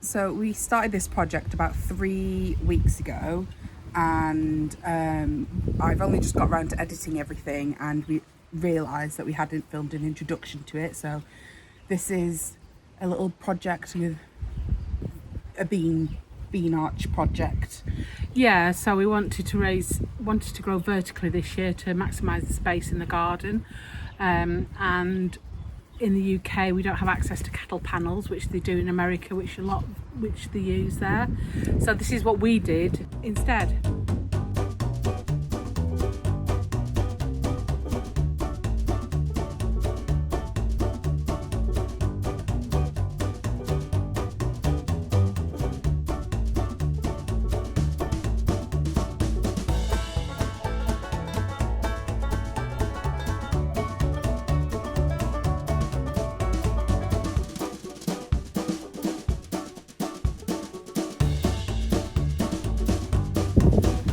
So we started this project about 3 weeks ago, and I've only just got around to editing everything, and we realised that we hadn't filmed an introduction to it. So this is a little project with a bean arch project. Yeah, so we wanted to grow vertically this year to maximise the space in the garden, and in the UK we don't have access to cattle panels, which they do in America, which they use there. So this is what we did instead.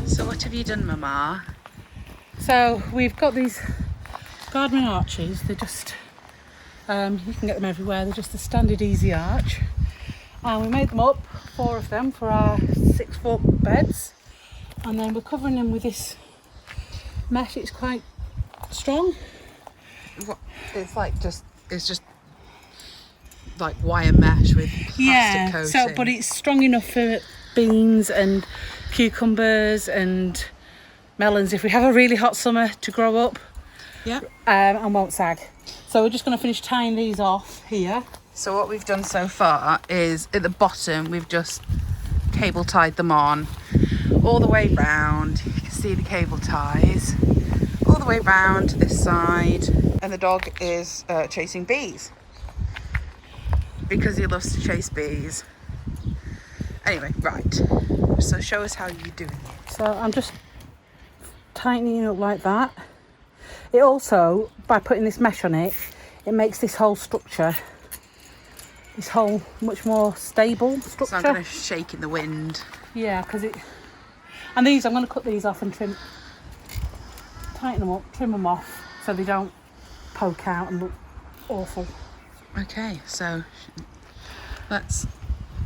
So what have you done, Mama? So we've got these gardening arches. They're just, you can get them everywhere. They're just a standard easy arch. And we made them up, 4 of them, for our 6-foot beds. And then we're covering them with this mesh. It's quite strong. What? It's just like wire mesh with plastic coating. So but it's strong enough for beans and cucumbers and melons if we have a really hot summer to grow up. Yeah. And won't sag. So we're just going to finish tying these off here. So what we've done so far is at the bottom we've just cable tied them on all the way round. You can see the cable ties all the way round to this side, and the dog is chasing bees because he loves to chase bees. Anyway, right, so show us how you're doing it. So I'm just tightening it up like that. It also, by putting this mesh on it, it makes this whole structure, this whole much more stable structure. It's not going to shake in the wind. Yeah, because it... And these, I'm going to cut these off and tighten them up, trim them off so they don't poke out and look awful. Okay, so let's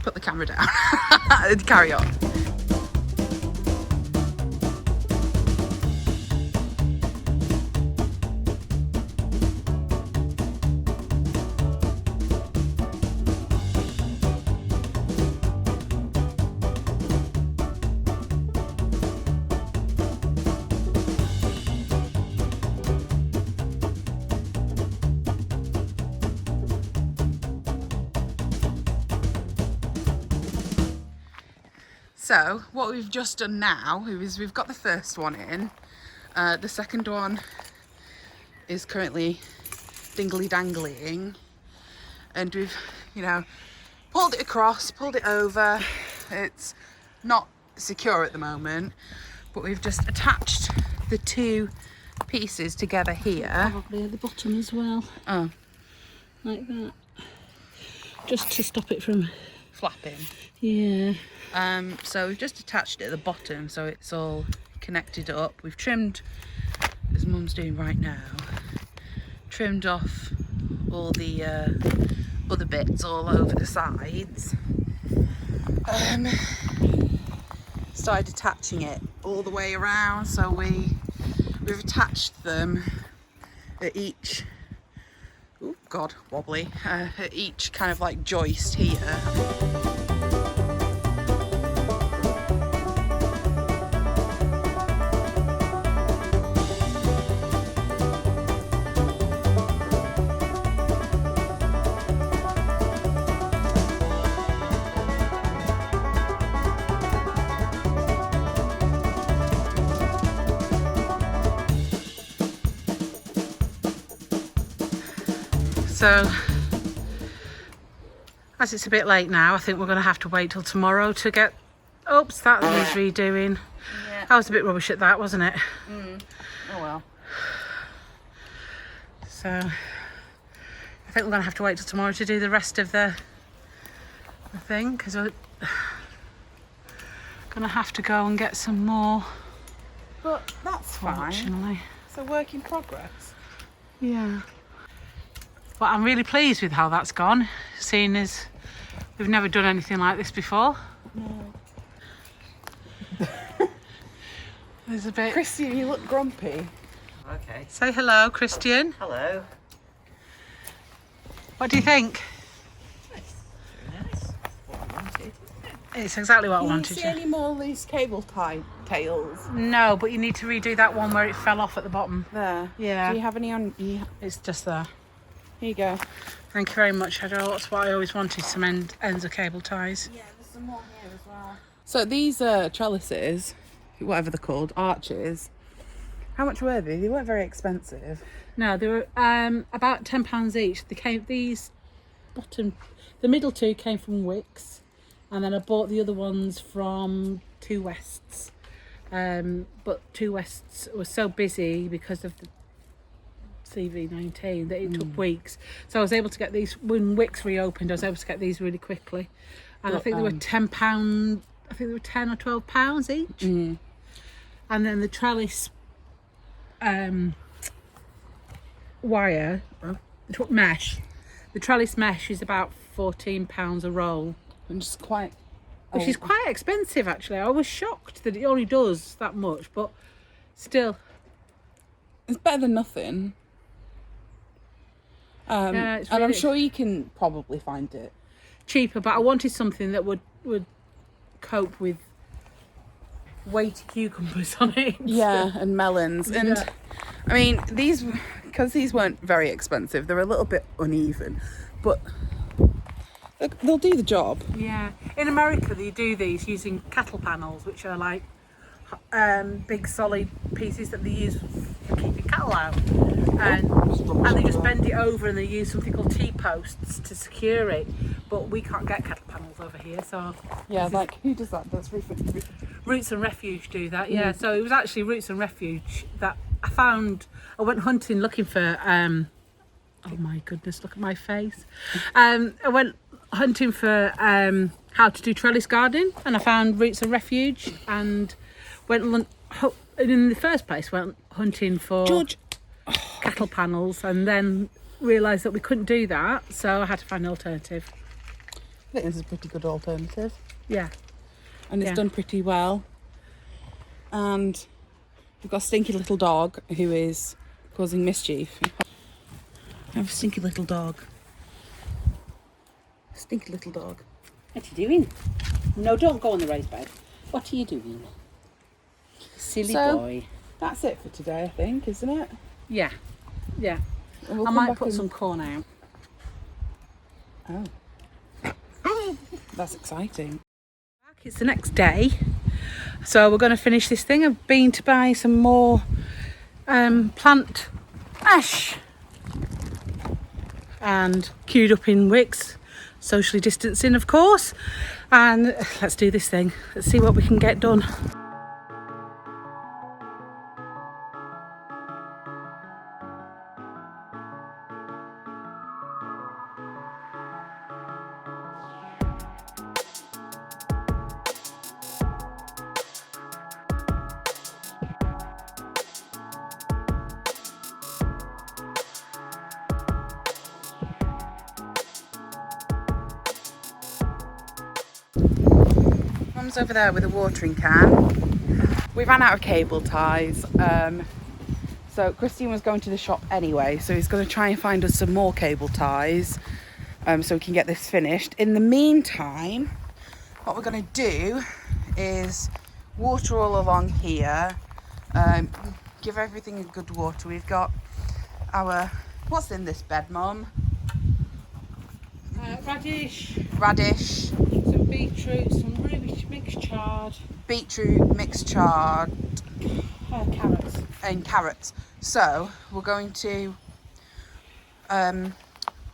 put the camera down and carry on. So what we've just done now is we've got the first one in. The second one is currently dingly dangling, and we've, pulled it across, pulled it over. It's not secure at the moment, but we've just attached the 2 pieces together here. Probably at the bottom as well. Oh, Like that. Just to stop it from... flapping. Yeah. So we've just attached it at the bottom so it's all connected up. We've trimmed, as Mum's doing right now, trimmed off all the other bits all over the sides. Started attaching it all the way around, so we've attached them at each, oh god, wobbly, at each kind of like joist here. So, as it's a bit late now, I think we're going to have to wait till tomorrow to get... Oops, that needs redoing. Yeah. I was a bit rubbish at that, wasn't it? Oh well. So, I think we're going to have to wait till tomorrow to do the rest of the thing, because we're going to have to go and get some more. But that's fine. Fortunately. It's a work in progress. Yeah. But I'm really pleased with how that's gone, seeing as We've never done anything like this before. No. There's a bit... Christian, you look grumpy. Okay. Say hello, Christian. Hello. What do you think? Very nice. What I wanted, isn't it? It's exactly what I Can you wanted. see Yeah. any more loose cable tie tails? No, but you need to redo that one where it fell off at the bottom. There. Yeah. Do you have any on? It's just there. Here you go. Thank you very much, Heather. That's what I always wanted, some ends of cable ties. Yeah, there's some more here as well. So these trellises, whatever they're called, arches, how much were they? They weren't very expensive. No, they were about £10 each. They came, these the middle two came from Wicks, and then I bought the other ones from Two Wests. But Two Wests was so busy because of the CV19 that it took weeks. So I was able to get these, when Wicks reopened, I was able to get these really quickly. And I think they were £10, I think they were £10 or £12 each. Mm. And then the trellis wire, mesh, the trellis mesh is about £14 a roll. And just quite... Which is quite expensive actually. I was shocked that it only does that much, but still. It's better than nothing. Yeah, it's and I'm really- sure you can probably find it. Cheaper, but I wanted something that would cope with weighty cucumbers on it. Yeah, and melons. And Yeah. I mean, these, because these weren't very expensive, they're a little bit uneven, but they'll do the job. Yeah. In America, they do these using cattle panels, which are like big solid pieces that they use for keeping cattle out. And they just bend it over and they use something called T-posts to secure it. But we can't get cattle panels over here, so... Yeah, like, who does that? That's Roots and Refuge do that, yeah. So it was actually Roots and Refuge that I found. I went hunting looking for... oh my goodness, look at my face. I went hunting for how to do trellis gardening, and I found Roots and Refuge, and in the first place went hunting for George. cattle panels, and then realised that we couldn't do that, so I had to find an alternative. I think this is a pretty good alternative. Yeah. And it's Yeah. done pretty well. And we've got a stinky little dog who is causing mischief. I have a stinky little dog. Stinky little dog. What are you doing? No, don't go on the raised bed. What are you doing? Silly So- boy. That's it for today, I think, isn't it? Yeah. Yeah. And we'll I come might back put and- some corn out. Oh. That's exciting. It's the next day, so we're going to finish this thing. I've been to buy some more plant ash and queued up in Wicks, socially distancing of course, and let's do this thing. Let's see what we can get done. Mum's over there with a watering can. We ran out of cable ties. So Christine was going to the shop anyway, so he's going to try and find us some more cable ties so we can get this finished. In the meantime, what we're going to do is water all along here, give everything a good water. We've got our, what's in this bed, Mum? Radish, Radish, some beetroot, some rubbish mixed chard, beetroot, mixed chard, carrots. and carrots. So we're going to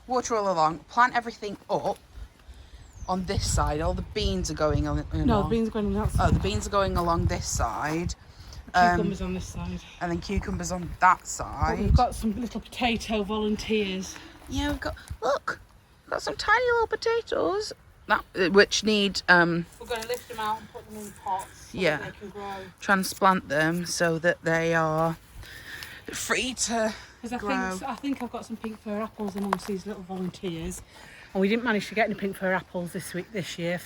water all along, plant everything up on this side. All the beans are going on. No, the beans are going on that Oh, side. the beans are going along this side. Cucumbers on this side. And then cucumbers on that But side. we've got some little potato volunteers. Yeah, we've got, look, we've got some tiny little potatoes that which need We're going to lift them out and put them in pots so Yeah. that they can grow. transplant them so that they are free to Because grow. I think I've got some pink fir apples amongst these little volunteers. And we didn't manage to get any pink fir apples this year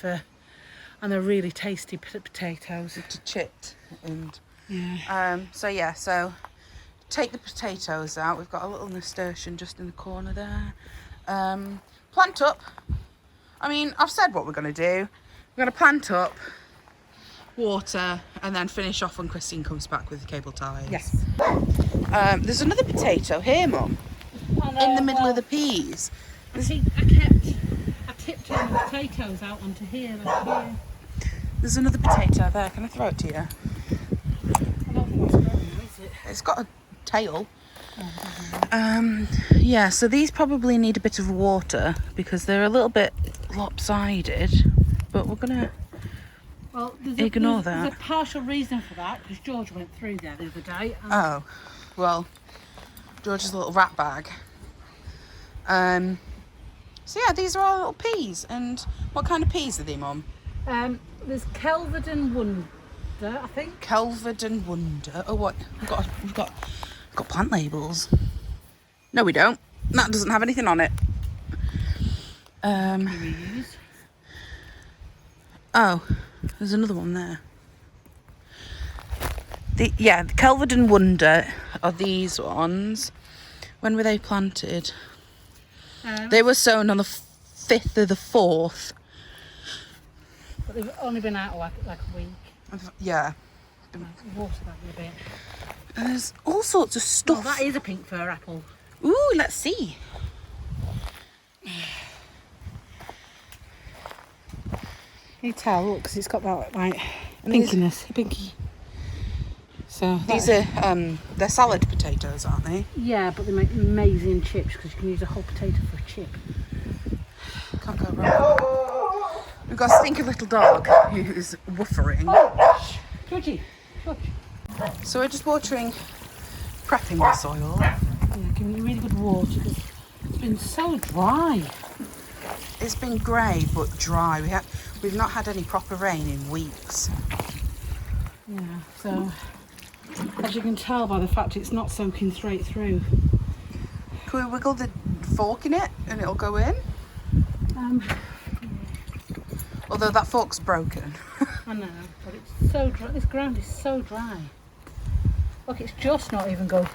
and they're really tasty potatoes. To chit and Yeah. so take the potatoes out. We've got a little nasturtium just in the corner there. Plant up. I mean, I've said what we're going to do. We're going to plant up, water, and then finish off when Christine comes back with the cable ties. Yes. There's another potato here, Mum, in the middle of the peas. I tipped all the potatoes out onto here, like here. There's another potato there. Can I throw it to you? I don't think that's growing now, is it? It's got a tail. Yeah, so these probably need a bit of water because they're a little bit lopsided, but we're gonna ignore that. There's a partial reason for that because George went through there the other day. Oh, well, George's little rat bag. So yeah, these are all little peas. And what kind of peas are they, Mum? There's Kelvedon Wonder, I think. Kelvedon Wonder. Oh, what? We've got plant labels. No, we don't. That doesn't have anything on it. Reuse. Oh, there's another one there. The Kelvedon Wonder are these ones. When were they planted? They were sown on the 5th of the 4th. But they've only been out like a week. Yeah. Water that a bit. And there's all sorts of stuff. Oh, that is a pink fir apple. Ooh, let's see. Can you tell? Look, because it's got that like And these- pinky. So These are they're salad potatoes, aren't they? yeah, but they make amazing chips because you can use a whole potato for a chip. Can't go wrong. We've got a stinky little dog who's woofering. Georgie, George. So we're just prepping the soil. Yeah, giving it really good water because it's been so dry. It's been grey but dry. We've not had any proper rain in weeks. Yeah, so as you can tell by the fact it's not soaking straight through. Can we wiggle the fork in it and it'll go in? Although that fork's broken. I know, but it's so dry. This ground is so dry. Look, it's just not even going.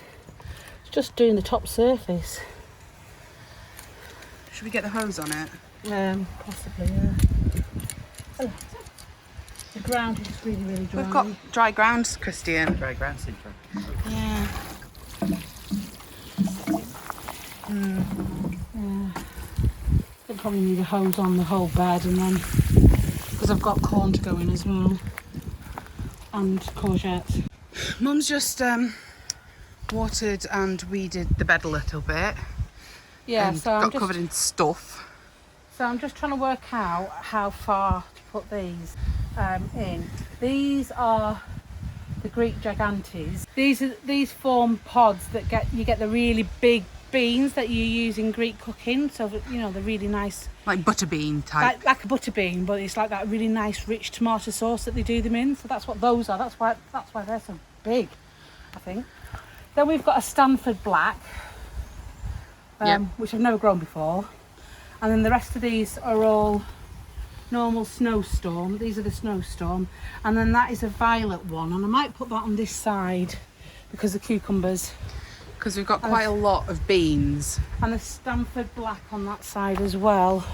It's just doing the top surface. Should we get the hose on it? Possibly, yeah. Oh, the ground is just really, really dry. We've got dry ground, Christian. Dry ground syndrome. Yeah. Yeah. I'll probably need a hose on the whole bed, and then because I've got corn to go in as well, and courgettes. Mum's just watered and weeded the bed a little bit. Yeah, and so got covered in stuff. So I'm just trying to work out how far to put these in. These are the Greek gigantes. These form pods that you get the really big beans that you use in Greek cooking. So you know, the really nice, Like butterbean type. like a butter bean, but it's like that really nice rich tomato sauce that they do them in. So that's what those are. That's why they're so big, I think. Then we've got a Stanford Black, which I've never grown before. And then the rest of these are all normal snowstorm. These are the snowstorm. And then that is a violet one. And I might put that on this side because the cucumbers. Because we've got quite a lot of beans. And the Stanford Black on that side as well.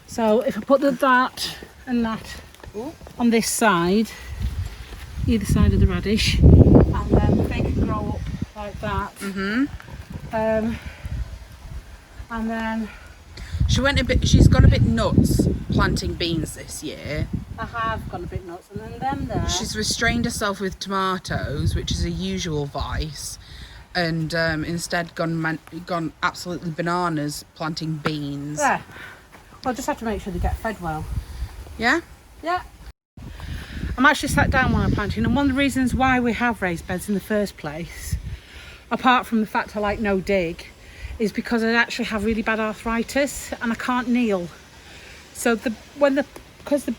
So if I put that and that on this side, either side of the radish, and then they can grow up like that. And then She's gone a bit nuts planting beans this year. I have gone a bit nuts, and then them there. She's restrained herself with tomatoes, which is a usual vice, and instead gone absolutely bananas planting beans. Yeah. Well, I just have to make sure they get fed well. Yeah? Yeah. I'm actually sat down while I'm planting, and one of the reasons why we have raised beds in the first place, apart from the fact I like no dig, is because I actually have really bad arthritis and I can't kneel. So because the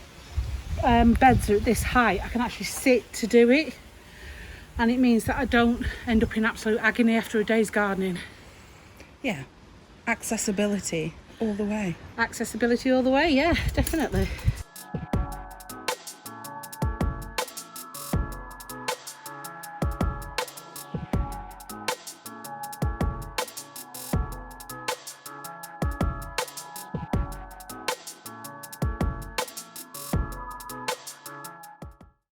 beds are at this height, I can actually sit to do it, and it means that I don't end up in absolute agony after a day's gardening. Yeah. Accessibility. All the way. Accessibility all the way, yeah, definitely.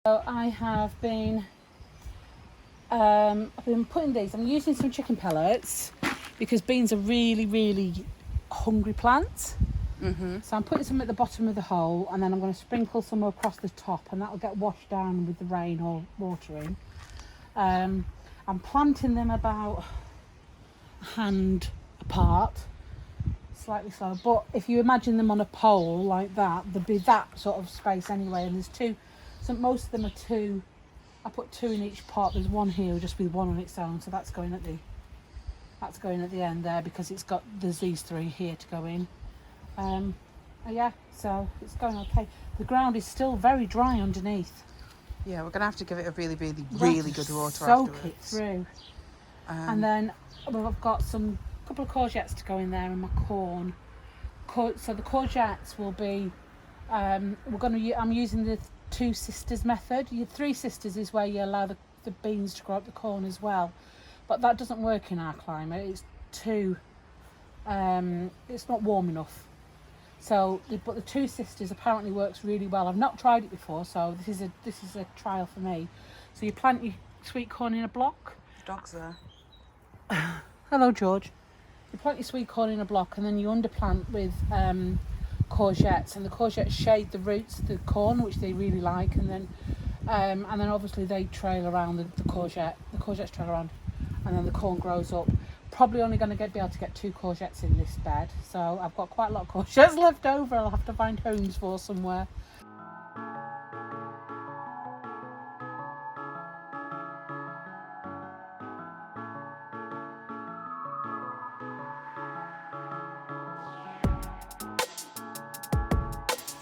So I've been putting these, I'm using some chicken pellets because beans are really, really hungry plants. So I'm putting some at the bottom of the hole, and then I'm going to sprinkle some across the top, and that will get washed down with the rain or watering. I'm planting them about a hand apart, slightly slow, but if you imagine them on a pole like that, there'd be that sort of space anyway, and there's two, so most of them are two. I put two in each pot. There's one here just with one on its own, so that's going at the end there, because there's these three here to go in. Yeah, so it's going okay. The ground is still very dry underneath. Yeah, we're gonna have to give it a really, really, really good water soak afterwards. it through. And then I've got a couple of courgettes to go in there, and my corn. So the courgettes will be. I'm using the 2 sisters method. Your 3 sisters is where you allow the beans to grow up the corn as well, but that doesn't work in our climate. It's too. It's not warm enough. So, but the 2 sisters apparently works really well. I've not tried it before, so this is a trial for me. So you plant your sweet corn in a block. The dog's there. Hello, George. You plant your sweet corn in a block, and then you underplant with courgettes, and the courgettes shade the roots of the corn, which they really like, and then obviously they trail around the courgettes trail around, and then the corn grows up. Probably only going to be able to get 2 courgettes in this bed, so I've got quite a lot of courgettes left over. I'll have to find homes for somewhere.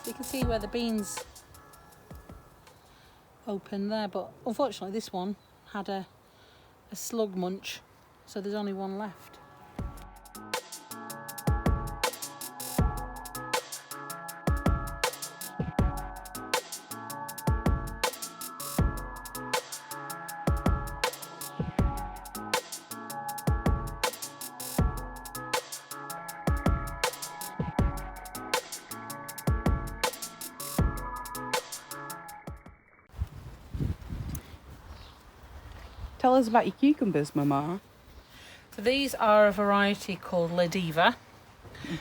You can see where the beans open there, but unfortunately this one had a slug munch, so there's only one left. Tell us about your cucumbers, Mama. So these are a variety called La Diva.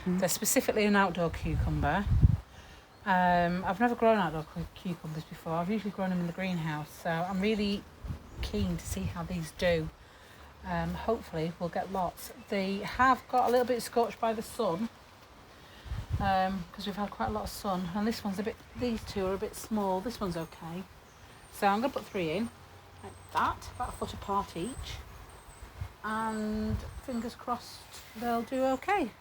They're specifically an outdoor cucumber. I've never grown outdoor cucumbers before. I've usually grown them in the greenhouse, so I'm really keen to see how these do. Hopefully we'll get lots. They have got a little bit scorched by the sun, because we've had quite a lot of sun, and these 2 are a bit small. This one's okay. So I'm going to put 3 in, like that, about a foot apart each. And fingers crossed they'll do okay.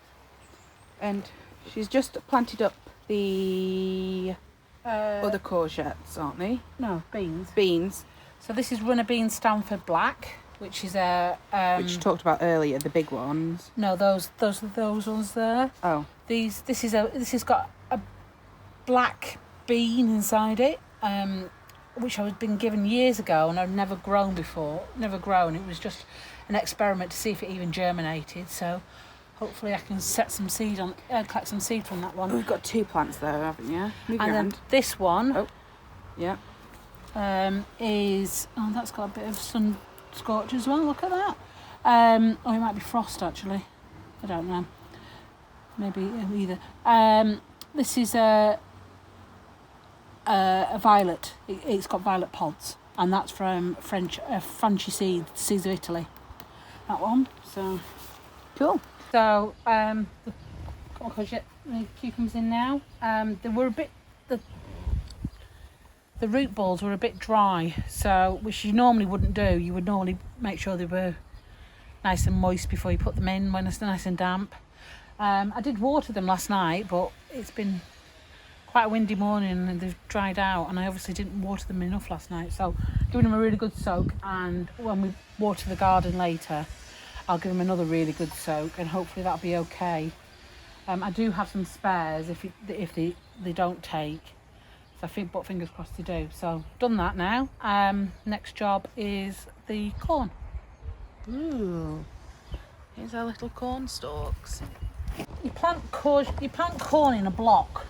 And she's just planted up the other courgettes, aren't they? No, beans. Beans. So this is runner bean Stanford Black, which is which you talked about earlier, the big ones. No, those ones there. Oh. This has got a black bean inside it, which I was been given years ago, and I've never grown before. Never grown. It was just an experiment to see if it even germinated. So hopefully I can collect some seed from that one. We've got 2 plants there, haven't you? Move your hand. Then this one. Oh. Yeah. That's got a bit of sun scorch as well. Look at that. It might be frost actually. I don't know. Maybe either. This is a violet. It's got violet pods, and that's from Frenchy seeds of Italy. That one. So Cool. So got my courgette, the cucumbers in now. They were a bit the root balls were a bit dry, so which you normally wouldn't do. You would normally make sure they were nice and moist before you put them in when it's nice and damp. I did water them last night, but it's been quite a windy morning and they've dried out, and I obviously didn't water them enough last night, so giving them a really good soak, and when we water the garden later I'll give them another really good soak, and hopefully that'll be okay. I do have some spares if they don't take. So I think, but fingers crossed they do. So done that now. Next job is the corn. Ooh. Here's our little corn stalks. You plant corn in a block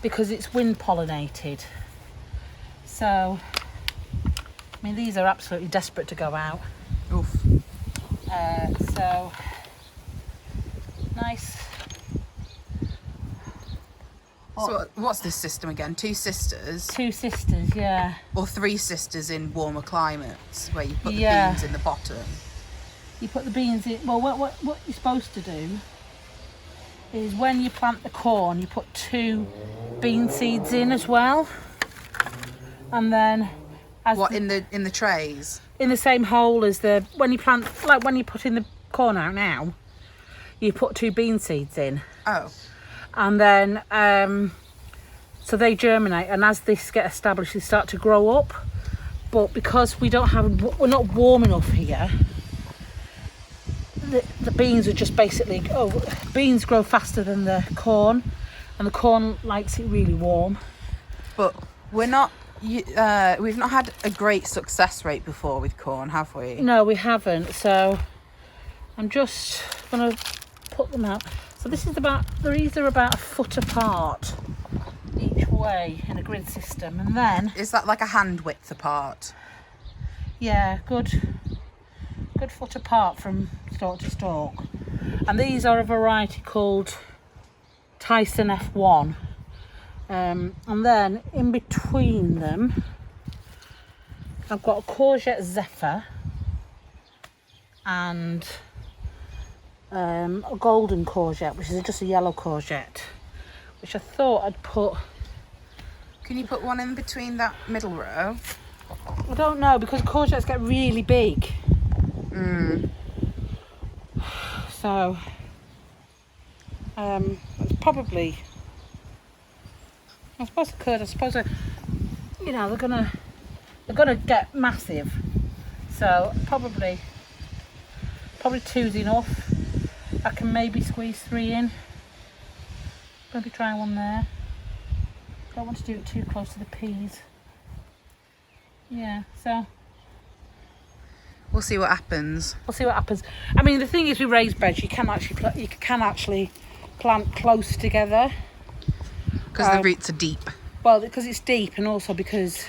because it's wind pollinated. So, I mean, these are absolutely desperate to go out. Oof. So, nice. So what's this system again? 2 sisters? 2 sisters, yeah. Or 3 sisters in warmer climates where you put the Yeah. beans in the bottom? You put the beans in. Well, what you're supposed to do is when you plant the corn, you put 2 bean seeds in as well, and then In the trays? in the same hole as when you plant, like when you put in the corn out now, you put 2 bean seeds in, Oh. and then so they germinate, and as they get established, they start to grow up. But because we're not warm enough here. The beans are just basically, beans grow faster than the corn, and the corn likes it really warm. But we've not had a great success rate before with corn, have we? No, we haven't. So I'm just gonna put them out. So these are about a foot apart each way in a grid system, and then Is that like a hand width apart? yeah, good foot apart from stalk to stalk. And these are a variety called Tyson F1. And then in between them, I've got a courgette Zephyr and a golden courgette, which is just a yellow courgette, which I thought I'd put. Can you put one in between that middle row? I don't know, because courgettes get really big. So it's probably, I suppose I could. I suppose they're gonna get massive. So probably 2's enough. I can maybe squeeze 3 in. Maybe try one there. Don't want to do it too close to the peas. Yeah, so We'll see what happens. we'll see what happens. I mean, the thing is with raised beds, you can actually plant close together. Because the roots are deep. Well, because it's deep, and also because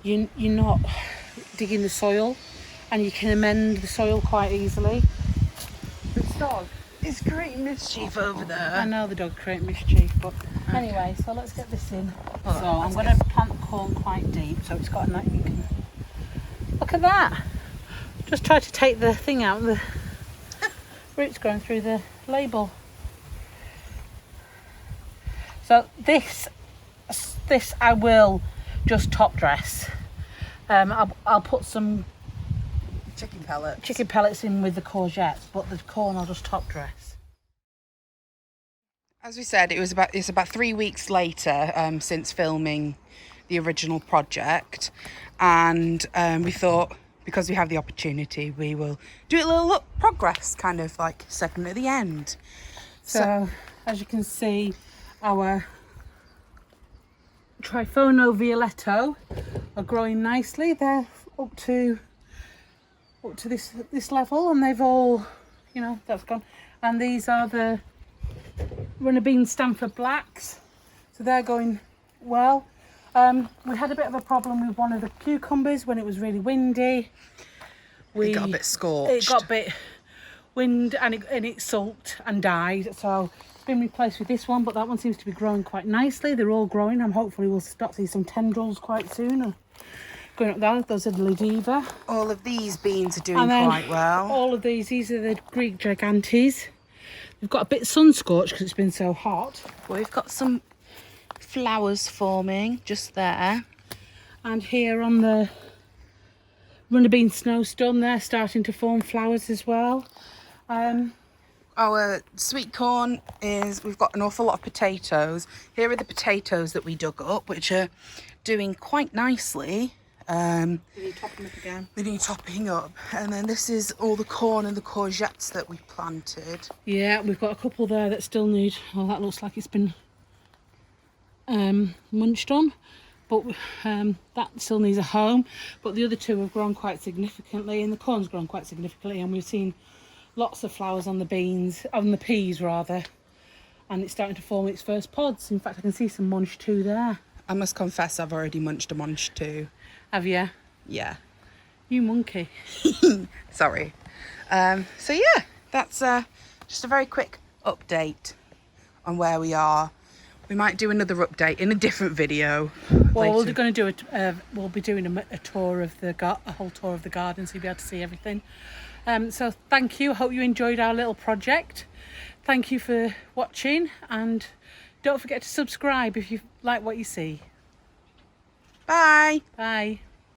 you're not digging the soil, and you can amend the soil quite easily. This dog is creating mischief over there. I know the dog create mischief, but anyway, so let's get this in. So I'm going to plant the corn quite deep, so it's got a nice. You can look at that. Just try to take the thing out, and the roots going through the label. So this I will just top dress. I'll put some Chicken pellets in with the courgettes, but the corn I'll just top dress. As we said, it's about 3 weeks later since filming the original project, and we thought, because we have the opportunity, we will do a little progress kind of like segment at the end. So as you can see, our Trifono Violetto are growing nicely. They're up to this level, and they've all, that's gone. And these are the runner bean Stanford Blacks, so they're going well. We had a bit of a problem with one of the cucumbers when it was really windy. It got a bit scorched. It got a bit wind, and it sulked and died. So it's been replaced with this one, but that one seems to be growing quite nicely. They're all growing. Hopefully we'll start to see some tendrils quite soon. Going up there, those are the Ladiva. All of these beans are doing quite well. All of these are the Greek Gigantes. They've got a bit sun scorched because it's been so hot. We've got some flowers forming just there. And here on the runner bean snowstorm, they're starting to form flowers as well. Our sweet corn we've got an awful lot of potatoes. Here are the potatoes that we dug up, which are doing quite nicely. They need topping up again. They need topping up. And then this is all the corn and the courgettes that we planted. Yeah, we've got a couple there that still need, well, that looks like it's been munched on, but that still needs a home. But the other two have grown quite significantly, and the corn's grown quite significantly, and we've seen lots of flowers on the beans, on the peas rather, and it's starting to form its first pods. In fact, I can see some munch too there. I must confess, I've already munched a munch too. Have you? Yeah. You monkey. Sorry. So yeah, that's just a very quick update on where we are. We might do another update in a different video. Well, later. we're going to do we'll be doing a tour of a whole tour of the garden, so you'll be able to see everything. So thank you. I hope you enjoyed our little project. Thank you for watching, and don't forget to subscribe if you like what you see. Bye. Bye.